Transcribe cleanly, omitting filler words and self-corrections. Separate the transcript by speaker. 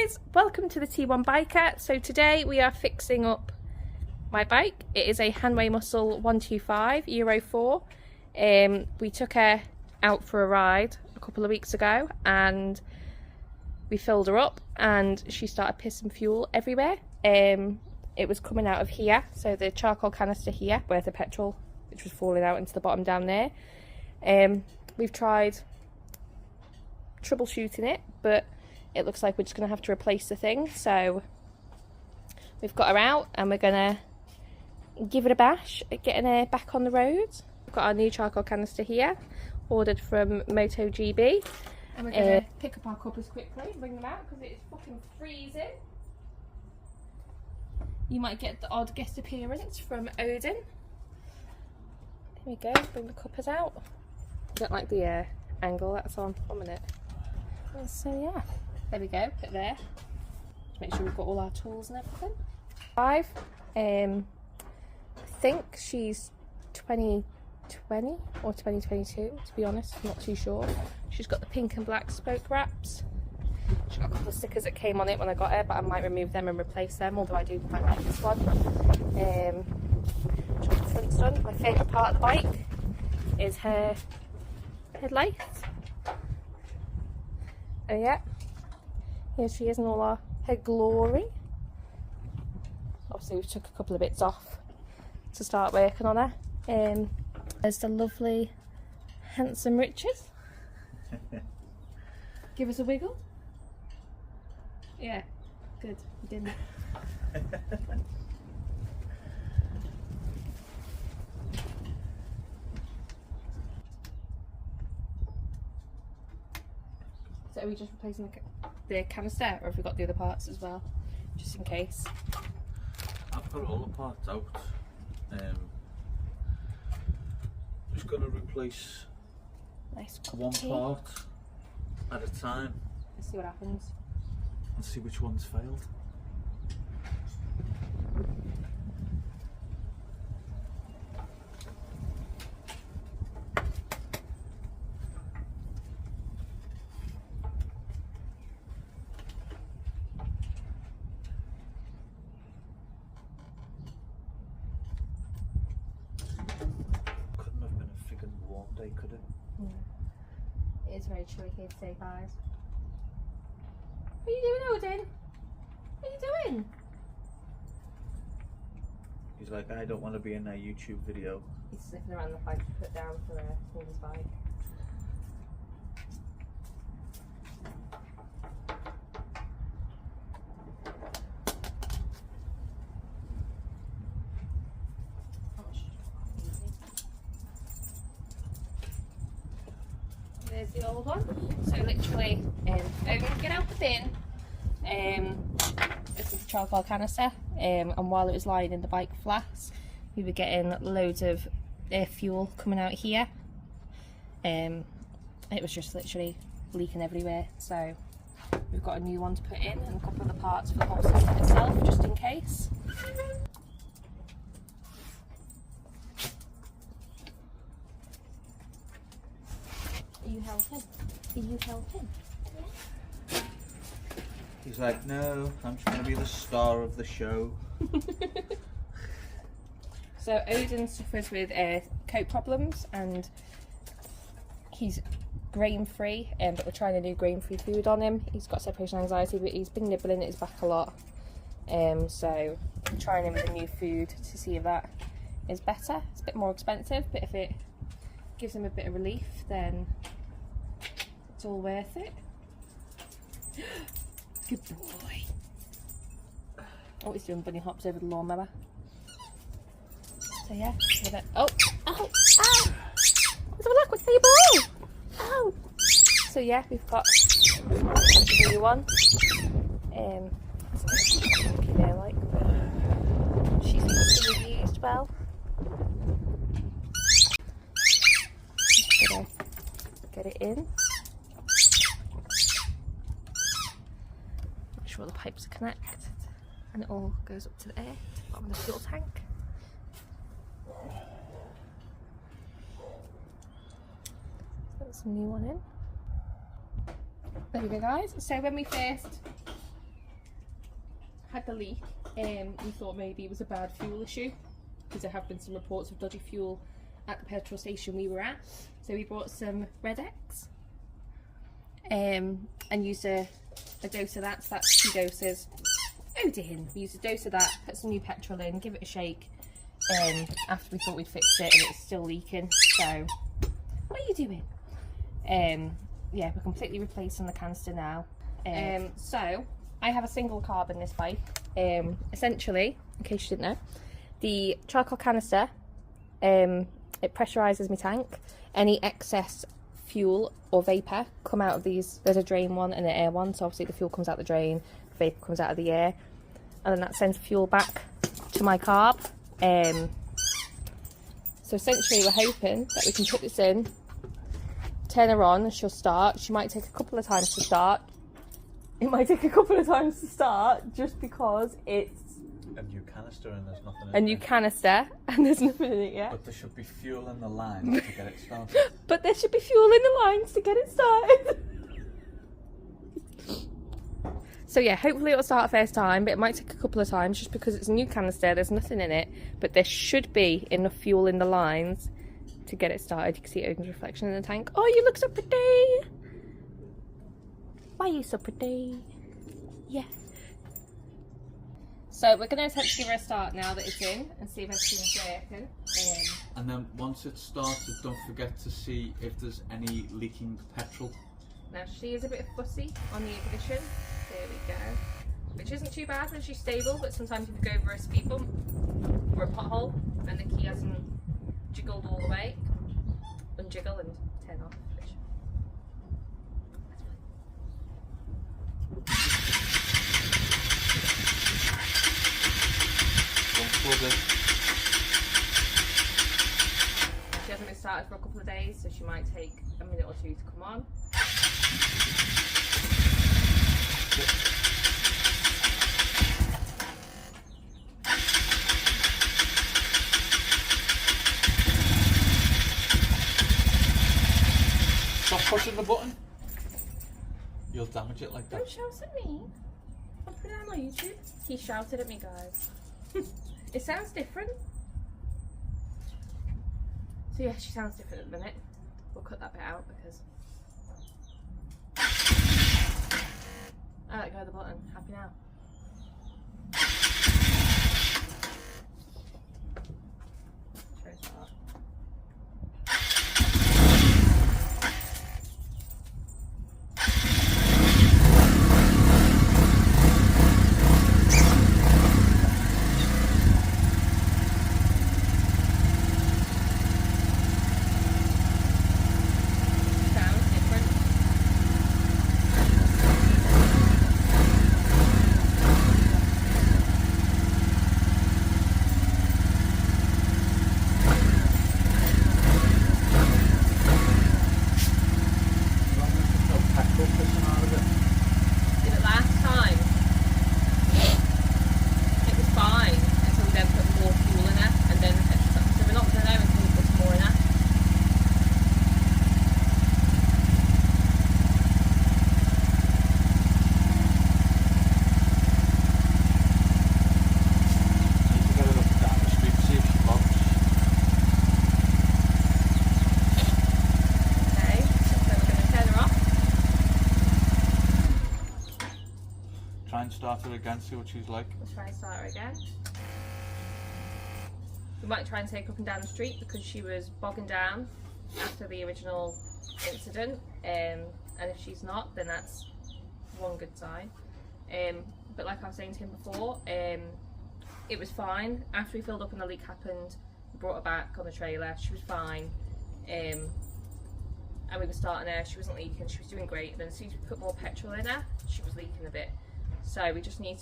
Speaker 1: guys, welcome to the T1 Biker. So today we are fixing up my bike. It is a Hanway Muscle 125 Euro 4. We took her out for a ride a couple of weeks ago and we filled her up and she started pissing fuel everywhere. It was coming out of here, so the charcoal canister here where the petrol, which was falling out into the bottom down there. We've tried troubleshooting it, but it looks like we're just going to have to replace the thing. So we've got her out and we're going to give it a bash at getting her back on the road. We've got our new charcoal canister here, ordered from MotoGB. And we're going to pick up our cuppers quickly and bring them out because it is fucking freezing. You might get the odd guest appearance from Odin. Here we go, bring the cuppers out. I don't like the angle that's on. 1 minute. So yeah, there we go, put it there. Just make sure we've got all our tools and everything. I think she's 2020 or 2022, to be honest, I'm not too sure. She's got the pink and black spoke wraps. She's got a couple of stickers that came on it when I got her, but I might remove them and replace them, although I do quite like this one. She's got the front's done. My favourite part of the bike is her headlights. Oh yeah, here she is in all her glory. Obviously we took a couple of bits off to start working on her. There's the lovely handsome Richard. Give us a wiggle. Yeah, good, you didn't. So are we just replacing the canister, or have we got the other parts as well, just in case?
Speaker 2: I've got all the parts out. Just going to replace one part at a time.
Speaker 1: Let's see what happens.
Speaker 2: And see which one's failed. Could it?
Speaker 1: It is very chilly here today, guys. What are you doing, Odin? What are you doing?
Speaker 2: He's like, I don't want to be in a YouTube video.
Speaker 1: He's sniffing around the bike to put down for his bike. There's the old one. So literally, get out the bin. This is the charcoal canister, and while it was lying in the bike flats, we were getting loads of fuel coming out here. It was just literally leaking everywhere. So we've got a new one to put in, and a couple of the parts for the whole system itself, just in case. Are you helping? Are you helping? Yeah.
Speaker 2: He's like, no, I'm just going to be the star of the show.
Speaker 1: So Odin suffers with coat problems and he's grain free, but we're trying to do grain free food on him. He's got separation anxiety, but he's been nibbling at his back a lot. So I'm trying him with a new food to see if that is better. It's a bit more expensive, but if it gives him a bit of relief, then it's all worth it. Good boy. Oh, he's doing bunny hops over the lawnmower. So yeah, with it. Oh, ow, ow! Let's have a look. What's the ball? Ow! So yeah, we've got the new one. There, like, she's been used well. Just gonna get it in. Make sure the pipes are connected, and it all goes up to the air, to the bottom of the fuel tank. Put some new one in. There we go, guys. So when we first had the leak. We thought maybe it was a bad fuel issue, because there have been some reports of dodgy fuel at the petrol station we were at. So we brought some Red X and used a dose of that. So that's 2 doses. Odin, we used a dose of that, put some new petrol in, give it a shake. After we thought we'd fix it, and it's still leaking. So what are you doing? Yeah, we're completely replacing the canister now. So I have a single carb in this bike. Essentially, in case you didn't know, the charcoal canister, it pressurizes my tank. Any excess fuel or vapor come out of these. There's a drain one and an air one, so obviously the fuel comes out the drain, vapor comes out of the air, and then that sends fuel back to my carb. So essentially we're hoping that we can put this in, turn her on, and she'll start. She might take a couple of times to start. It might take a couple of times to start just because it's
Speaker 2: a new canister and there's nothing in it.
Speaker 1: A new canister and there's nothing in it yet.
Speaker 2: But there should be fuel in the lines to get it started.
Speaker 1: But there should be fuel in the lines to get it started. So yeah, hopefully it'll start first time, but it might take a couple of times just because it's a new canister, there's nothing in it, but there should be enough fuel in the lines to get it started. You can see Odin's reflection in the tank. Oh, you look so pretty! Why are you so pretty? Yeah. So we're going to attempt to give her a start now that it's in and see if everything's working.
Speaker 2: And then once it's started, don't forget to see if there's any leaking petrol.
Speaker 1: Now she is a bit fussy on the ignition. There we go. Which isn't too bad when she's stable, but sometimes if you go over a speed bump or a pothole and the key hasn't jiggled all the way, unjiggle and turn off. She hasn't been started for a couple of days, so she might take a minute or two to come on.
Speaker 2: Stop pushing the button. You'll damage it like that.
Speaker 1: Don't shout at me. I'll put it on my YouTube. He shouted at me, guys. It sounds different. So yeah, she sounds different at the minute. We'll cut that bit out because I let go of the button. Happy now. Try to start.
Speaker 2: Try and start her again, see what she's like.
Speaker 1: Let's try and start her again. We might try and take her up and down the street because she was bogging down after the original incident. And if she's not, then that's one good sign. But like I was saying to him before, it was fine. After we filled up and the leak happened, we brought her back on the trailer. She was fine. And we were starting her, she wasn't leaking, she was doing great. Then as soon as we put more petrol in her, she was leaking a bit. So we just need